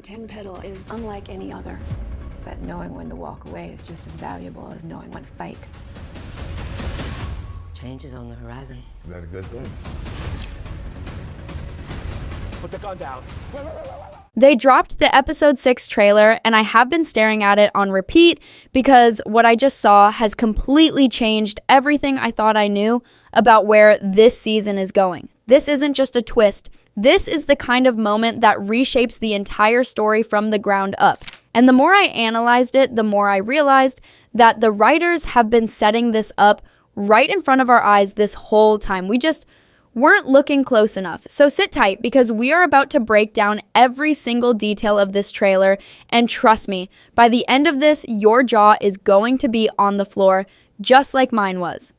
10 pedal is unlike any other. But knowing when to walk away is just as valuable as knowing when to fight. Change is on the horizon. Is that a good thing? Put the gun down. They dropped the episode 6 trailer, and I have been staring at it on repeat because what I just saw has completely changed everything I thought I knew about where this season is going. This isn't just a twist. This is the kind of moment that reshapes the entire story from the ground up. And the more I analyzed it, the more I realized that the writers have been setting this up right in front of our eyes this whole time. We just weren't looking close enough. So sit tight because we are about to break down every single detail of this trailer. And trust me, by the end of this, your jaw is going to be on the floor, just like mine was.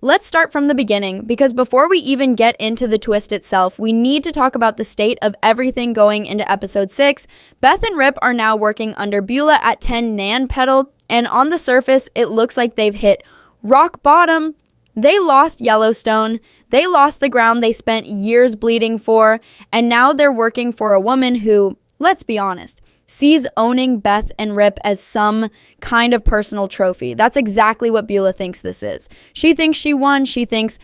Let's start from the beginning, because before we even get into the twist itself, we need to talk about the state of everything going into episode 6. Beth and Rip are now working under Beulah at 10 Nan pedal, and on the surface, it looks like they've hit rock bottom. They lost Yellowstone, they lost the ground they spent years bleeding for, and now they're working for a woman who, let's be honest, sees owning Beth and Rip as some kind of personal trophy. That's exactly what Beulah thinks this is. She thinks she won. She thinks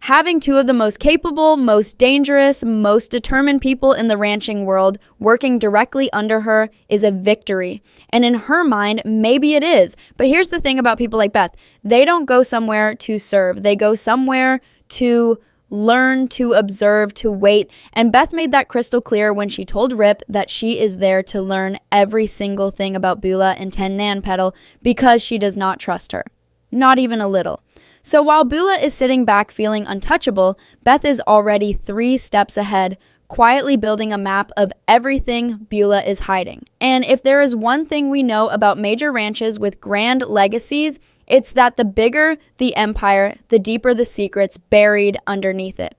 having two of the most capable, most dangerous, most determined people in the ranching world working directly under her is a victory. And in her mind, maybe it is. But here's the thing about people like Beth. They don't go somewhere to serve. They go somewhere to learn, to observe, to wait. And Beth made that crystal clear when she told Rip that she is there to learn every single thing about Beulah and 10 Nan pedal because she does not trust her. Not even a little. So while Beulah is sitting back feeling untouchable, Beth is already 3 steps ahead, quietly building a map of everything Beulah is hiding. And if there is one thing we know about major ranches with grand legacies, it's that the bigger the empire, the deeper the secrets buried underneath it.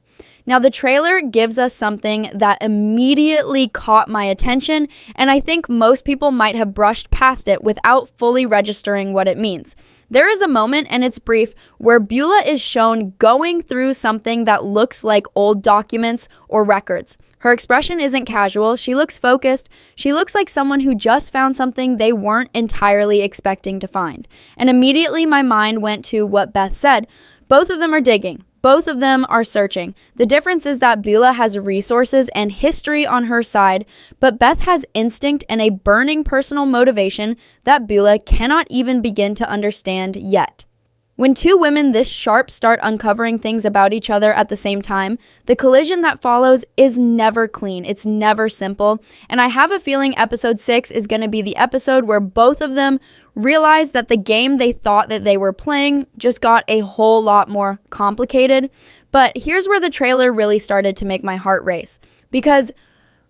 Now, the trailer gives us something that immediately caught my attention, and I think most people might have brushed past it without fully registering what it means. There is a moment, and it's brief, where Beulah is shown going through something that looks like old documents or records. Her expression isn't casual. She looks focused. She looks like someone who just found something they weren't entirely expecting to find. And immediately my mind went to what Beth said. Both of them are digging. Both of them are searching. The difference is that Beulah has resources and history on her side, but Beth has instinct and a burning personal motivation that Beulah cannot even begin to understand yet. When two women this sharp start uncovering things about each other at the same time, the collision that follows is never clean. It's never simple. And I have a feeling episode 6 is going to be the episode where both of them realize that the game they thought that they were playing just got a whole lot more complicated. But here's where the trailer really started to make my heart race. Because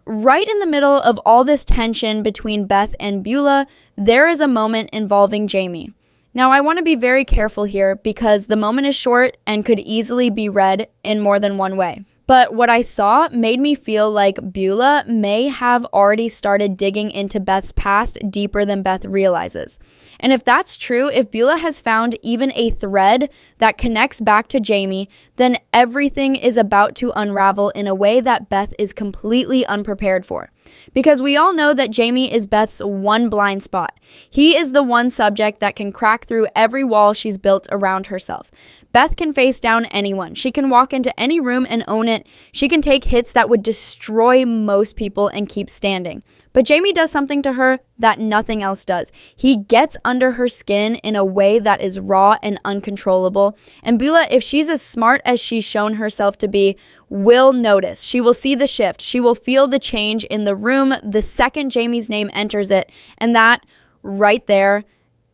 right in the middle of all this tension between Beth and Beulah, there is a moment involving Jamie. Now, I want to be very careful here because the moment is short and could easily be read in more than one way. But what I saw made me feel like Beulah may have already started digging into Beth's past deeper than Beth realizes. And if that's true, if Beulah has found even a thread that connects back to Jamie, then everything is about to unravel in a way that Beth is completely unprepared for. Because we all know that Jamie is Beth's one blind spot. He is the one subject that can crack through every wall she's built around herself. Beth can face down anyone. She can walk into any room and own it. She can take hits that would destroy most people and keep standing. But Jamie does something to her that nothing else does. He gets under her skin in a way that is raw and uncontrollable. And Beulah, if she's as smart as she's shown herself to be, will notice. She will see the shift. She will feel the change in the room the second Jamie's name enters it. And that right there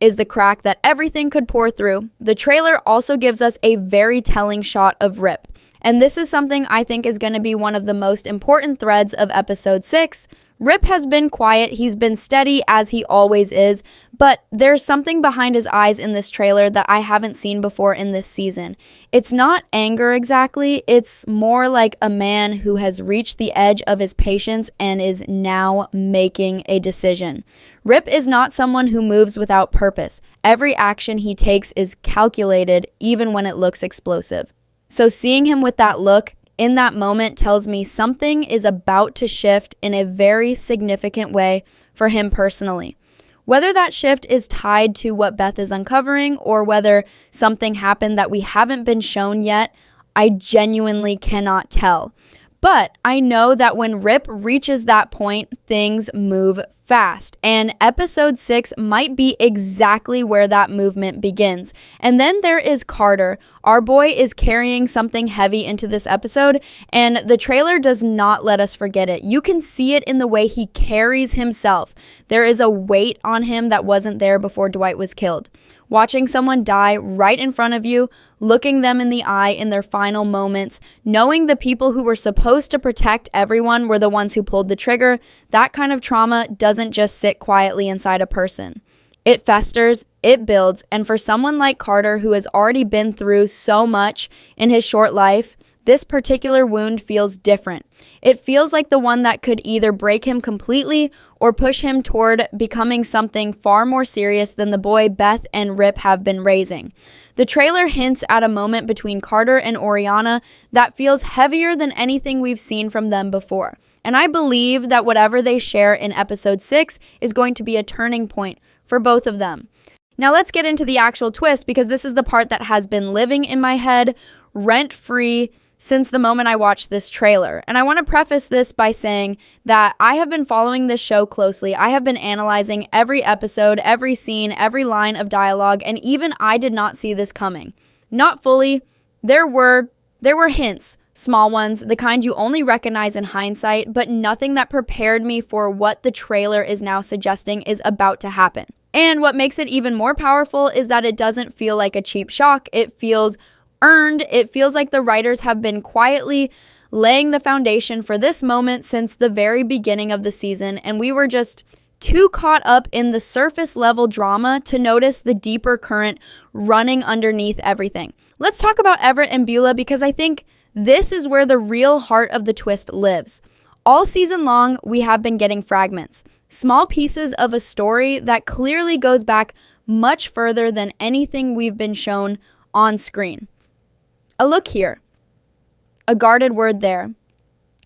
is the crack that everything could pour through. The trailer also gives us a very telling shot of Rip. And this is something I think is going to be one of the most important threads of episode 6. Rip has been quiet, he's been steady as he always is, but there's something behind his eyes in this trailer that I haven't seen before in this season. It's not anger exactly, it's more like a man who has reached the edge of his patience and is now making a decision. Rip is not someone who moves without purpose. Every action he takes is calculated even when it looks explosive. So seeing him with that look, in that moment tells me something is about to shift in a very significant way for him personally. Whether that shift is tied to what Beth is uncovering or whether something happened that we haven't been shown yet, I genuinely cannot tell. But I know that when Rip reaches that point, things move fast. And episode 6 might be exactly where that movement begins. And then there is Carter. Our boy is carrying something heavy into this episode, and the trailer does not let us forget it. You can see it in the way he carries himself. There is a weight on him that wasn't there before Dwight was killed. Watching someone die right in front of you, looking them in the eye in their final moments, knowing the people who were supposed to protect everyone were the ones who pulled the trigger, that kind of trauma doesn't just sit quietly inside a person. It festers, it builds, and for someone like Carter who has already been through so much in his short life, this particular wound feels different. It feels like the one that could either break him completely or push him toward becoming something far more serious than the boy Beth and Rip have been raising. The trailer hints at a moment between Carter and Oriana that feels heavier than anything we've seen from them before. And I believe that whatever they share in episode 6 is going to be a turning point for both of them. Now let's get into the actual twist, because this is the part that has been living in my head rent-free since the moment I watched this trailer. And I want to preface this by saying that I have been following this show closely. I have been analyzing every episode, every scene, every line of dialogue, and even I did not see this coming. Not fully. There were hints, small ones, the kind you only recognize in hindsight, but nothing that prepared me for what the trailer is now suggesting is about to happen. And what makes it even more powerful is that it doesn't feel like a cheap shock. It feels earned. It feels like the writers have been quietly laying the foundation for this moment since the very beginning of the season, and we were just too caught up in the surface level drama to notice the deeper current running underneath everything. Let's talk about Everett and Beulah, because I think this is where the real heart of the twist lives. All season long, we have been getting fragments, small pieces of a story that clearly goes back much further than anything we've been shown on screen. A look here, a guarded word there,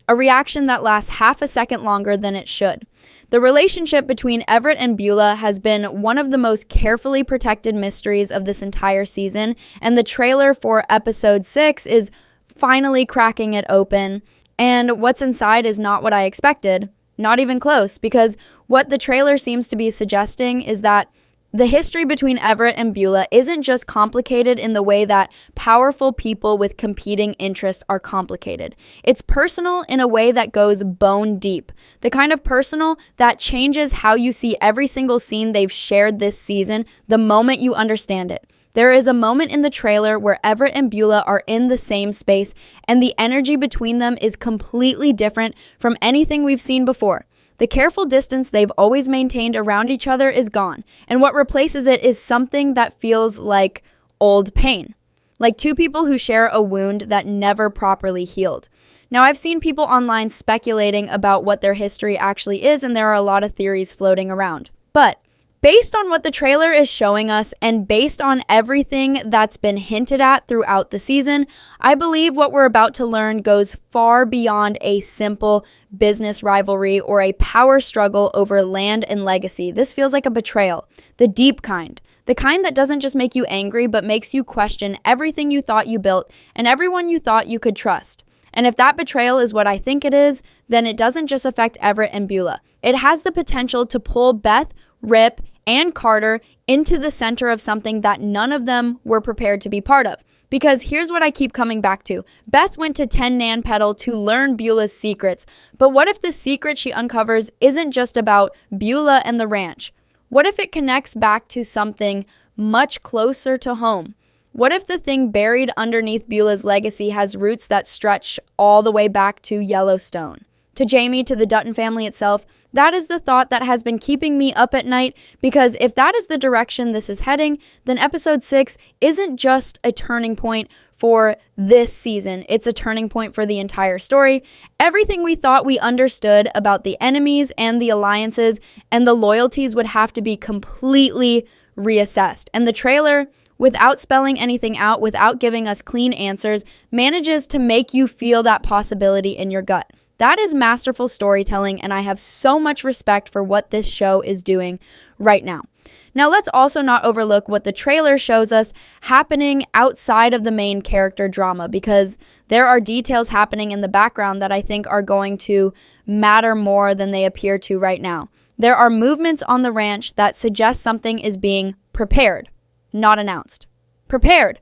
a reaction that lasts half a second longer than it should. The relationship between Everett and Beulah has been one of the most carefully protected mysteries of this entire season, and the trailer for episode 6 is finally cracking it open, and what's inside is not what I expected, not even close, because what the trailer seems to be suggesting is that the history between Everett and Beulah isn't just complicated in the way that powerful people with competing interests are complicated. It's personal in a way that goes bone deep. The kind of personal that changes how you see every single scene they've shared this season the moment you understand it. There is a moment in the trailer where Everett and Beulah are in the same space, and the energy between them is completely different from anything we've seen before. The careful distance they've always maintained around each other is gone, and what replaces it is something that feels like old pain, like two people who share a wound that never properly healed. Now, I've seen people online speculating about what their history actually is, and there are a lot of theories floating around. But based on what the trailer is showing us and based on everything that's been hinted at throughout the season, I believe what we're about to learn goes far beyond a simple business rivalry or a power struggle over land and legacy. This feels like a betrayal, the deep kind. The kind that doesn't just make you angry, but makes you question everything you thought you built and everyone you thought you could trust. And if that betrayal is what I think it is, then it doesn't just affect Everett and Beulah. It has the potential to pull Beth, Rip, and Carter into the center of something that none of them were prepared to be part of. Because here's what I keep coming back to. Beth went to 10 Nan Petal to learn Beulah's secrets, but what if the secret she uncovers isn't just about Beulah and the ranch? What if it connects back to something much closer to home? What if the thing buried underneath Beulah's legacy has roots that stretch all the way back to Yellowstone? To Jamie, to the Dutton family itself? That is the thought that has been keeping me up at night, because if that is the direction this is heading, then episode 6 isn't just a turning point for this season. It's a turning point for the entire story. Everything we thought we understood about the enemies and the alliances and the loyalties would have to be completely reassessed. And the trailer, without spelling anything out, without giving us clean answers, manages to make you feel that possibility in your gut. That is masterful storytelling, and I have so much respect for what this show is doing right now. Now, let's also not overlook what the trailer shows us happening outside of the main character drama, because there are details happening in the background that I think are going to matter more than they appear to right now. There are movements on the ranch that suggest something is being prepared, not announced. Prepared.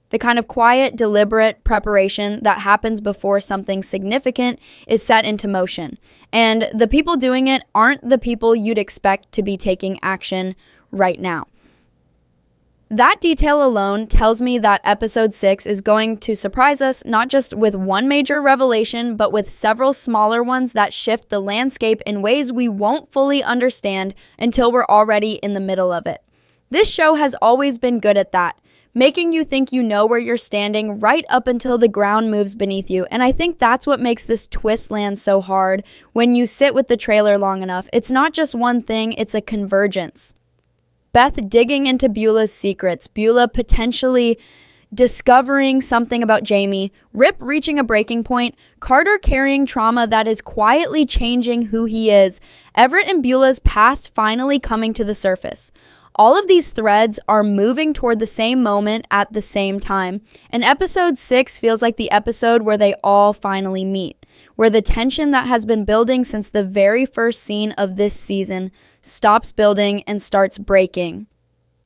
The kind of quiet, deliberate preparation that happens before something significant is set into motion. And the people doing it aren't the people you'd expect to be taking action right now. That detail alone tells me that episode 6 is going to surprise us, not just with one major revelation, but with several smaller ones that shift the landscape in ways we won't fully understand until we're already in the middle of it. This show has always been good at that, making you think you know where you're standing right up until the ground moves beneath you. And I think that's what makes this twist land so hard when you sit with the trailer long enough. It's not just one thing, it's a convergence. Beth digging into Beulah's secrets, Beulah potentially discovering something about Jamie, Rip reaching a breaking point, Carter carrying trauma that is quietly changing who he is, Everett and Beulah's past finally coming to the surface. All of these threads are moving toward the same moment at the same time, and episode 6 feels like the episode where they all finally meet, where the tension that has been building since the very first scene of this season stops building and starts breaking.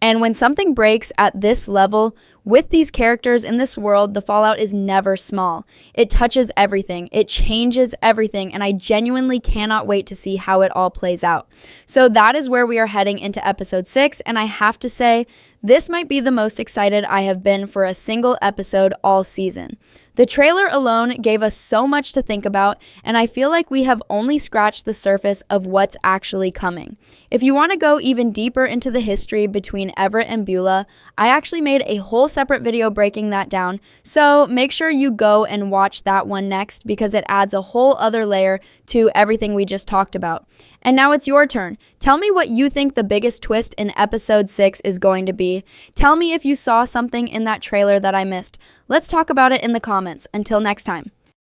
And when something breaks at this level, with these characters in this world, the fallout is never small. It touches everything. It changes everything, and I genuinely cannot wait to see how it all plays out. So that is where we are heading into episode 6, and I have to say, this might be the most excited I have been for a single episode all season. The trailer alone gave us so much to think about, and I feel like we have only scratched the surface of what's actually coming. If you want to go even deeper into the history between Everett and Beulah, I actually made a whole separate video breaking that down, so make sure you go and watch that one next because it adds a whole other layer to everything we just talked about. And now it's your turn. Tell me what you think the biggest twist in episode 6 is going to be. Tell me if you saw something in that trailer that I missed. Let's talk about it in the comments. Until next time.